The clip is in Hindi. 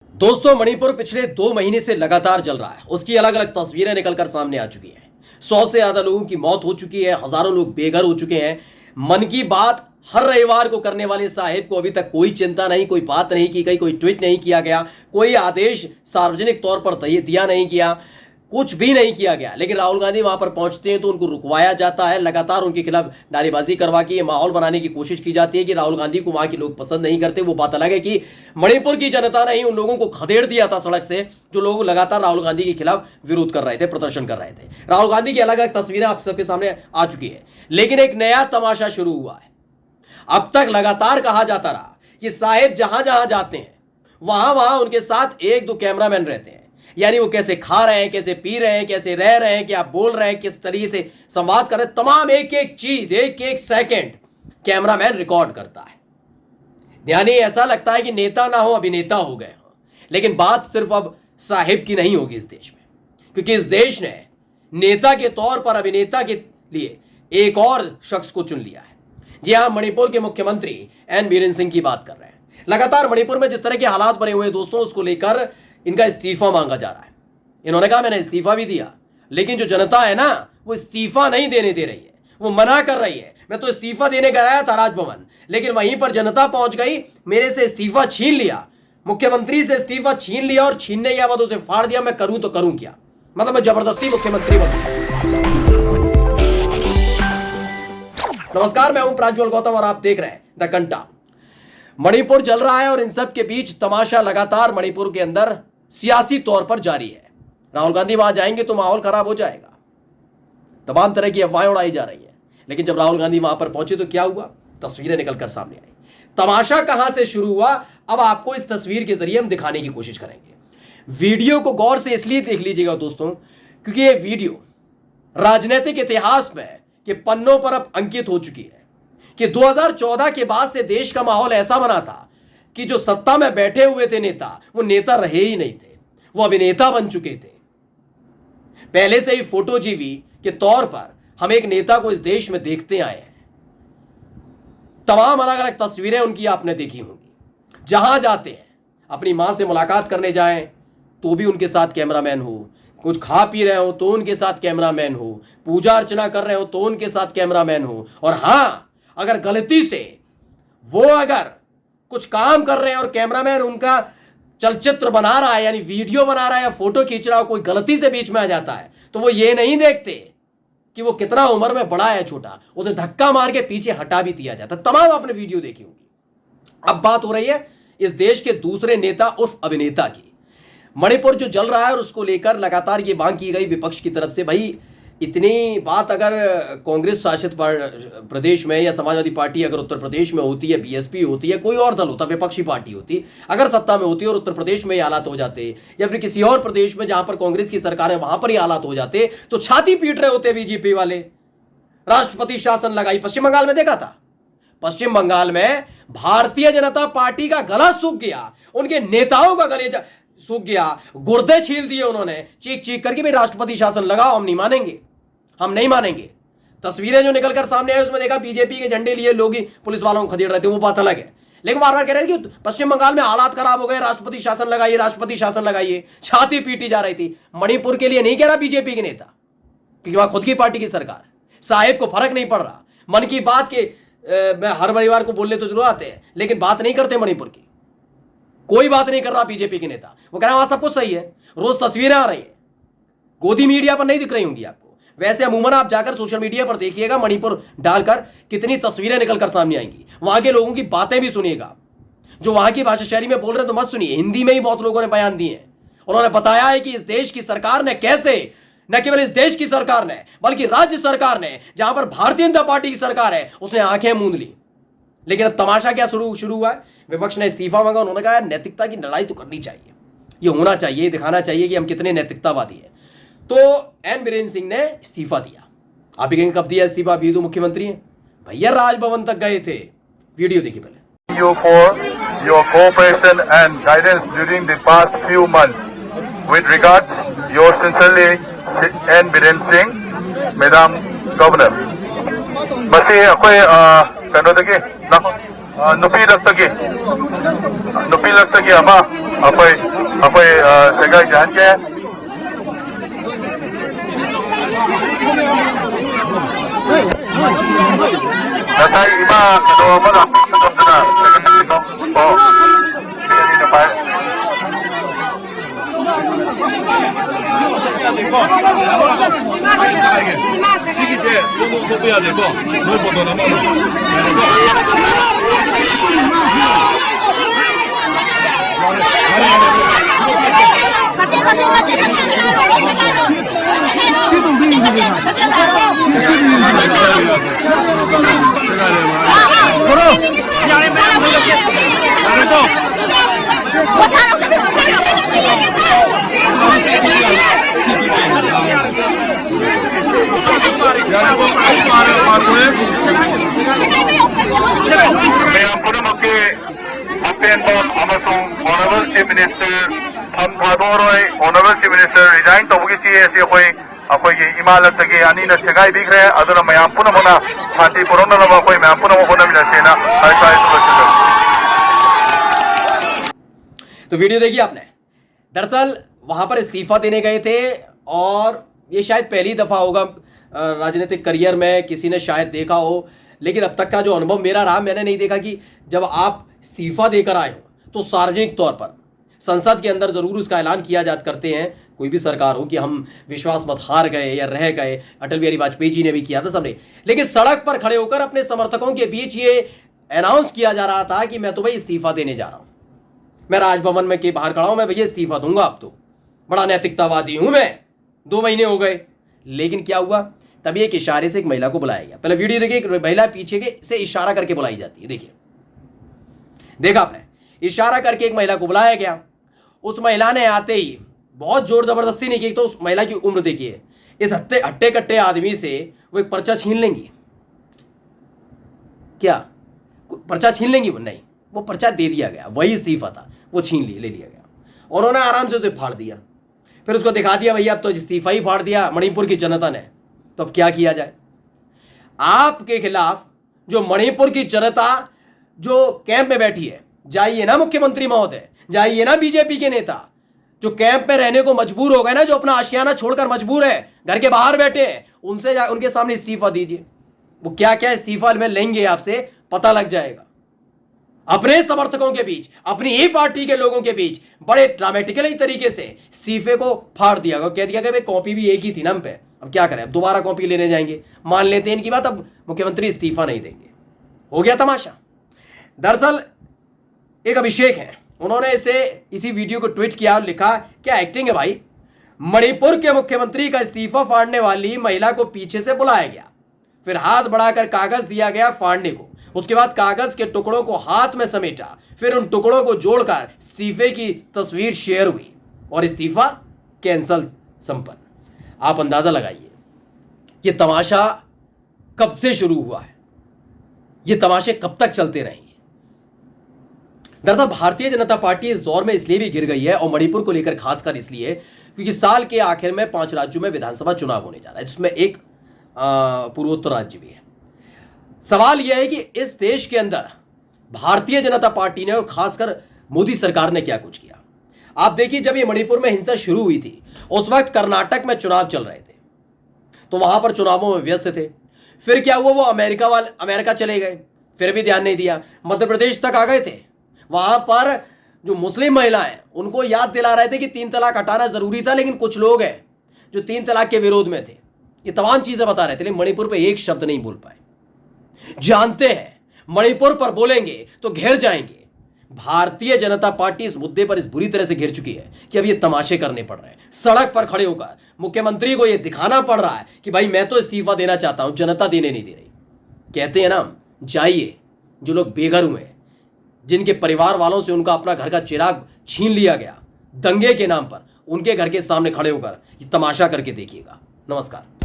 दोस्तों, मणिपुर पिछले 2 महीने से लगातार जल रहा है। उसकी अलग अलग तस्वीरें निकलकर सामने आ चुकी हैं। 100 से ज्यादा लोगों की मौत हो चुकी है, हजारों लोग बेघर हो चुके हैं। मन की बात हर रविवार को करने वाले साहिब को अभी तक कोई चिंता नहीं, कोई बात नहीं की गई, कोई ट्वीट नहीं किया गया, कोई आदेश सार्वजनिक तौर पर दिया नहीं गया, कुछ भी नहीं किया गया। लेकिन राहुल गांधी वहां पर पहुंचते हैं तो उनको रुकवाया जाता है। लगातार उनके खिलाफ नारेबाजी करवा के ये माहौल बनाने की कोशिश की जाती है कि राहुल गांधी को वहां के लोग पसंद नहीं करते। वो बात अलग है कि मणिपुर की जनता ने ही उन लोगों को खदेड़ दिया था सड़क से, जो लोग लगातार राहुल गांधी के खिलाफ विरोध कर रहे थे, प्रदर्शन कर रहे थे। राहुल गांधी की अलग अलग तस्वीरें आप सबके सामने आ चुकी है। लेकिन एक नया तमाशा शुरू हुआ है। अब तक लगातार कहा जाता रहा कि साहेब जहां जहां जाते हैं वहां वहां उनके साथ 1-2 कैमरामैन रहते हैं। यानी वो कैसे खा रहे हैं, कैसे पी रहे हैं, कैसे रह रहे हैं, क्या बोल रहे हैं, किस तरीके से संवाद कर रहे हैं, तमाम एक एक चीज, एक एक सेकंड कैमरामैन रिकॉर्ड करता है। यानी ऐसा लगता है कि नेता ना हो, अभिनेता हो गए हो। लेकिन बात सिर्फ अब साहिब की नहीं होगी इस देश में, क्योंकि इस देश ने नेता के तौर पर अभिनेता के लिए एक और शख्स को चुन लिया है। जी हां, मणिपुर के मुख्यमंत्री एन बीरेन सिंह की बात कर रहे हैं। लगातार मणिपुर में जिस तरह के हालात बने हुए दोस्तों, उसको लेकर इनका इस्तीफा मांगा जा रहा है। इन्होंने कहा मैंने इस्तीफा भी दिया, लेकिन जो जनता है ना, वो इस्तीफा नहीं देने दे रही है, वो मना कर रही है। मैं तो इस्तीफा देने गया था राजभवन, लेकिन वहीं पर जनता पहुंच गई, मेरे से इस्तीफा छीन लिया, मुख्यमंत्री से इस्तीफा छीन लिया और छीनने के बाद उसे फाड़ दिया। मैं करूं तो करूं क्या? मतलब मैं जबरदस्ती मुख्यमंत्री बनूं। नमस्कार, मैं हूं प्राज्वल गौतम और आप देख रहे हैं द कंटा। मणिपुर जल रहा है और इन सब के बीच तमाशा लगातार मणिपुर के अंदर सियासी तौर पर जारी है। राहुल गांधी वहां जाएंगे तो माहौल खराब हो जाएगा। तमाम तरह की अफवाहें उड़ाई जा रही हैं। लेकिन जब राहुल गांधी वहां पर पहुंचे तो क्या हुआ? तस्वीरें निकलकर सामने आई। तमाशा कहां से शुरू हुआ, अब आपको इस तस्वीर के जरिए हम दिखाने की कोशिश करेंगे। वीडियो को गौर से इसलिए देख लीजिएगा दोस्तों, क्योंकि यह वीडियो राजनीतिक इतिहास में के पन्नों पर अब अंकित हो चुकी है कि 2014 के बाद से देश का माहौल ऐसा बना था कि जो सत्ता में बैठे हुए थे नेता, वो नेता रहे ही नहीं थे, वो अभिनेता बन चुके थे। पहले से ही फोटोजीवी के तौर पर हम एक नेता को इस देश में देखते आए हैं। तमाम अलग अलग तस्वीरें उनकी आपने देखी होंगी। जहां जाते हैं, अपनी मां से मुलाकात करने जाएं तो भी उनके साथ कैमरामैन हो, कुछ खा पी रहे हो तो उनके साथ कैमरामैन हो, पूजा अर्चना कर रहे हो तो उनके साथ कैमरामैन हो। और हां, अगर गलती से वो अगर कुछ काम कर रहे हैं और कैमरामैन उनका चलचित्र बना रहा है, यानी वीडियो बना रहा है या फोटो खींच रहा है, कोई गलती से बीच में आ जाता है, तो वो ये नहीं देखते कि वो कितना उम्र में बड़ा है छोटा, उसे धक्का मार के पीछे हटा भी दिया जाता। तमाम आपने वीडियो देखी होगी। अब बात हो रही है इस देश के दूसरे नेता उर्फ अभिनेता की। मणिपुर जो जल रहा है और उसको लेकर लगातार ये मांग की गई विपक्ष की तरफ से, भाई इतनी बात अगर कांग्रेस शासित प्रदेश में या समाजवादी पार्टी अगर उत्तर प्रदेश में होती है, बीएसपी होती है, कोई और दल होता, विपक्षी पार्टी होती, अगर सत्ता में होती और उत्तर प्रदेश में ये हालात हो जाते, या फिर किसी और प्रदेश में जहां पर कांग्रेस की सरकार है वहां पर ये हालात हो जाते, तो छाती पीट रहे होते बीजेपी वाले। राष्ट्रपति शासन लगाई। पश्चिम बंगाल में देखा था, पश्चिम बंगाल में भारतीय जनता पार्टी का गला सूख गया, उनके नेताओं का गले सूख गया, गुर्दे छील दिए उन्होंने, चीख चीख करके भी राष्ट्रपति शासन लगाओ, हम नहीं मानेंगे, हम नहीं मानेंगे। तस्वीरें जो निकलकर सामने आई उसमें देखा बीजेपी के झंडे लिए लोग ही पुलिस वालों को खदेड़ रहे थे, वो बात अलग है। लेकिन बार बार कह रहे थे कि पश्चिम बंगाल में हालात खराब हो गए, राष्ट्रपति शासन लगाइए, राष्ट्रपति शासन लगाइए, छाती पीटी जा रही थी। मणिपुर के लिए नहीं कह रहा बीजेपी के नेता, क्योंकि वहां खुद की पार्टी की सरकार है। साहिब को फर्क नहीं पड़ रहा। मन की बात के मैं हर रविवार को बोलने तो जरूर आते हैं, लेकिन बात नहीं करते मणिपुर की। कोई बात नहीं कर रहा बीजेपी के नेता। वो कह रहा है वहां सब कुछ सही है, रोज तस्वीरें आ रही है, गोदी मीडिया पर नहीं दिख रही होंगी आपको। वैसे अमूमन आप जाकर सोशल मीडिया पर देखिएगा, मणिपुर डालकर कितनी तस्वीरें निकलकर सामने आएंगी। वहां के लोगों की बातें भी सुनिएगा, जो वहां की भाषा शैली में बोल रहे हैं तो मत सुनिए, हिंदी में ही बहुत लोगों ने बयान दिए हैं। उन्होंने बताया है कि इस देश की सरकार ने कैसे, न केवल इस देश की सरकार ने बल्कि राज्य सरकार ने, जहां पर भारतीय जनता पार्टी की सरकार है, उसने आंखें मूंद ली। लेकिन अब तमाशा क्या शुरू हुआ है? विपक्ष ने इस्तीफा मांगा। उन्होंने कहा नैतिकता की लड़ाई तो करनी चाहिए, ये होना चाहिए, दिखाना चाहिए कि हम कितने नैतिकतावादी हैं। तो एन बीरेन सिंह ने इस्तीफा दिया। आप कहेंगे कब दिया इस्तीफा? अभी तो मुख्यमंत्री हैं भैया, राजभवन तक गए थे। वीडियो देखिए पहले। You for your cooperation and guidance during the past few months. With regards, yours sincerely, N. Biren Singh, Madam Governor. Basi ako'y kanodagi, no? nupi laksagi ama apoy segai jahan ke natai ima kedua mana kedua oh ini dapat mayapur mokke Atenton amasung Honorable Chief Minister Tham Thadoroi Honorable Chief Minister resign tawgi si ase akoi gi imalat tagi ani na segai bigre aduna mayapur mona Shanti Purana na akoi mayapur mo hona mina sena ai तो वीडियो देखी आपने। दरअसल वहां पर इस्तीफा देने गए थे और ये शायद पहली दफा होगा राजनीतिक करियर में किसी ने शायद देखा हो, लेकिन अब तक का जो अनुभव मेरा रहा, मैंने नहीं देखा कि जब आप इस्तीफा देकर आए हो तो सार्वजनिक तौर पर संसद के अंदर जरूर उसका ऐलान किया जाता करते हैं, कोई भी सरकार हो, कि हम विश्वास मत हार गए या रह गए। अटल बिहारी वाजपेयी जी ने भी किया था सबने, लेकिन सड़क पर खड़े होकर अपने समर्थकों के बीच ये अनाउंस किया जा रहा था कि मैं तो भाई इस्तीफा देने जा रहा हूं, मैं राजभवन में के बाहर खड़ा हूं, मैं भैया इस्तीफा दूंगा, अब तो बड़ा नैतिकतावादी हूं मैं, 2 महीने हो गए। लेकिन क्या हुआ, तभी एक इशारे से एक महिला को बुलाया गया। पहले वीडियो देखिए, एक महिला पीछे के से इशारा करके बुलाई जाती है, देखिए, देखा आपने, इशारा करके एक महिला को बुलाया गया। उस महिला ने आते ही बहुत जोर जबरदस्ती नहीं की, तो उस महिला की उम्र देखिए, इस हट्टे कट्टे आदमी से वो एक पर्चा छीन लेंगी क्या? पर्चा छीन लेंगी? वो नहीं, वो पर्चा दे दिया गया, वही इस्तीफा था, वो छीन ले लिया गया और उन्होंने आराम से उसे फाड़ दिया। फिर उसको दिखा दिया, भैया अब तो इस्तीफा ही फाड़ दिया मणिपुर की जनता ने, तो अब क्या किया जाए? आपके खिलाफ जो मणिपुर की जनता जो कैंप में बैठी है, जाइए ना मुख्यमंत्री महोदय, जाइए ना बीजेपी के नेता जो कैंप में रहने को मजबूर हो गए ना, जो अपना आशियाना छोड़कर मजबूर है, घर के बाहर बैठे हैं, उनसे उनके सामने इस्तीफा दीजिए। वो क्या क्या इस्तीफा में लेंगे आपसे पता लग जाएगा। अपने समर्थकों के बीच, अपनी ही पार्टी के लोगों के बीच बड़े ड्रामेटिकली तरीके से इस्तीफे को फाड़ दिया गया, कह दिया कि भाई कॉपी भी एक ही थी ना हम पे, अब क्या करें, अब दोबारा कॉपी लेने जाएंगे, मान लेते हैं इनकी बात, अब मुख्यमंत्री इस्तीफा नहीं देंगे। हो गया तमाशा। दरअसल एक अभिषेक है, उन्होंने इसी वीडियो को ट्वीट किया और लिखा, क्या एक्टिंग है भाई, मणिपुर के मुख्यमंत्री का इस्तीफा फाड़ने वाली महिला को पीछे से बुलाया गया, फिर हाथ बढ़ाकर कागज दिया गया फाड़ने को, उसके बाद कागज के टुकड़ों को हाथ में समेटा, फिर उन टुकड़ों को जोड़कर इस्तीफे की तस्वीर शेयर हुई और इस्तीफा कैंसल संपन्न। आप अंदाजा लगाइए ये तमाशा कब से शुरू हुआ है, ये तमाशे कब तक चलते रहेंगे। दरअसल भारतीय जनता पार्टी इस दौर में इसलिए भी गिर गई है, और मणिपुर को लेकर खासकर इसलिए क्योंकि साल के आखिर में 5 राज्यों में विधानसभा चुनाव होने जा रहा है, जिसमें एक पूर्वोत्तर राज्य भी है। सवाल यह है कि इस देश के अंदर भारतीय जनता पार्टी ने और खासकर मोदी सरकार ने क्या कुछ किया। आप देखिए, जब ये मणिपुर में हिंसा शुरू हुई थी, उस वक्त कर्नाटक में चुनाव चल रहे थे, तो वहां पर चुनावों में व्यस्त थे। फिर क्या हुआ, वो अमेरिका चले गए, फिर भी ध्यान नहीं दिया। मध्य प्रदेश तक आ गए थे, वहां पर जो मुस्लिम महिलाएं उनको याद दिला रहे थे कि 3 तलाक हटाना जरूरी था, लेकिन कुछ लोग हैं जो 3 तलाक के विरोध में थे। ये तमाम चीजें बता रहे थे, लेकिन मणिपुर पे एक शब्द नहीं बोल पाए। जानते हैं मणिपुर पर बोलेंगे तो घिर जाएंगे। भारतीय जनता पार्टी इस मुद्दे पर इस बुरी तरह से घिर चुकी है कि अब ये तमाशे करने पड़ रहे हैं। सड़क पर खड़े होकर मुख्यमंत्री को यह दिखाना पड़ रहा है कि भाई मैं तो इस्तीफा देना चाहता हूं, जनता देने नहीं दे रही। कहते हैं ना, जाइए जो लोग बेघर हुए, जिनके परिवार वालों से उनका अपना घर का चिराग छीन लिया गया दंगे के नाम पर, उनके घर के सामने खड़े होकर ये तमाशा करके देखिएगा। नमस्कार।